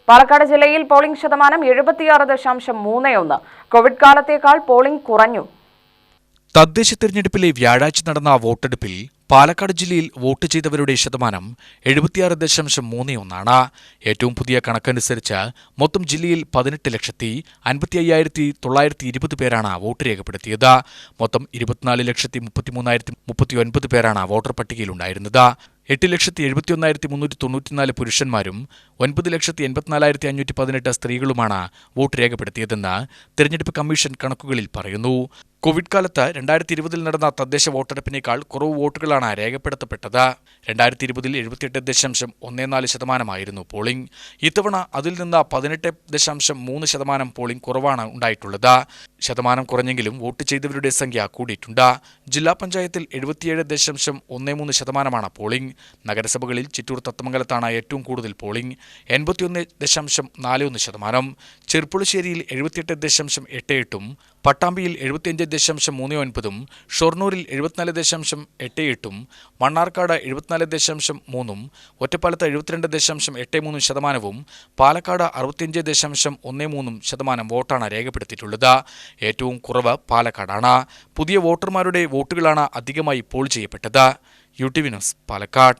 പാലക്കാട് ജില്ലയിൽ പോളിംഗ് ശതമാനം 76.31. Covid കാലത്തേക്കാൾ polling കുറഞ്ഞു. തദ്ദേശ തെരഞ്ഞെടുപ്പിലെ വ്യാഴാഴ്ച നടന്ന വോട്ടെടുപ്പിൽ പാലക്കാട് ജില്ലയിൽ വോട്ട് ചെയ്തവരുടെ ശതമാനം 76.31. ഏറ്റവും പുതിയ കണക്കനുസരിച്ച് മൊത്തം ജില്ലയിൽ 18,55,920 പേരാണ് വോട്ട് രേഖപ്പെടുത്തിയത്. മൊത്തം 24,33,039 പേരാണ് വോട്ടർ പട്ടികയിലുണ്ടായിരുന്നത്. 8,71,394 പുരുഷന്മാരും 9,84,518 സ്ത്രീകളുമാണ് വോട്ട് രേഖപ്പെടുത്തിയതെന്ന് തെരഞ്ഞെടുപ്പ് കമ്മീഷൻ കണക്കുകളിൽ പറയുന്നു. കോവിഡ് കാലത്ത് 2020 നടന്ന തദ്ദേശ വോട്ടെടുപ്പിനേക്കാൾ കുറവ് വോട്ടുകളാണ് രേഖപ്പെടുത്തപ്പെട്ടത്. 2020 78.14% പോളിംഗ്. ഇത്തവണ അതിൽ നിന്ന് 18.3% പോളിംഗ് കുറവാണ് ഉണ്ടായിട്ടുള്ളത്. ശതമാനം കുറഞ്ഞെങ്കിലും വോട്ട് ചെയ്തവരുടെ സംഖ്യ കൂടിയിട്ടുണ്ട്. ജില്ലാ പഞ്ചായത്തിൽ 77.13% പോളിംഗ്. നഗരസഭകളിൽ ചിറ്റൂർ തത്തമംഗലത്താണ് ഏറ്റവും കൂടുതൽ പോളിംഗ്, 81.41%. ചെർപ്പുളശ്ശേരിയിൽ 78.88%, പട്ടാമ്പിയിൽ 75.39%, ഷൊർണൂരിൽ 74.88%, മണ്ണാർക്കാട് 74.3%, ഒറ്റപ്പാലത്ത് 72.83%, പാലക്കാട് 65.13% വോട്ടാണ് രേഖപ്പെടുത്തിയിട്ടുള്ളത്. ഏറ്റവും കുറവ് പാലക്കാടാണ്. പുതിയ വോട്ടർമാരുടെ വോട്ടുകളാണ് അധികമായി പോൾ ചെയ്യപ്പെട്ടത്. UTV news, Palakkad.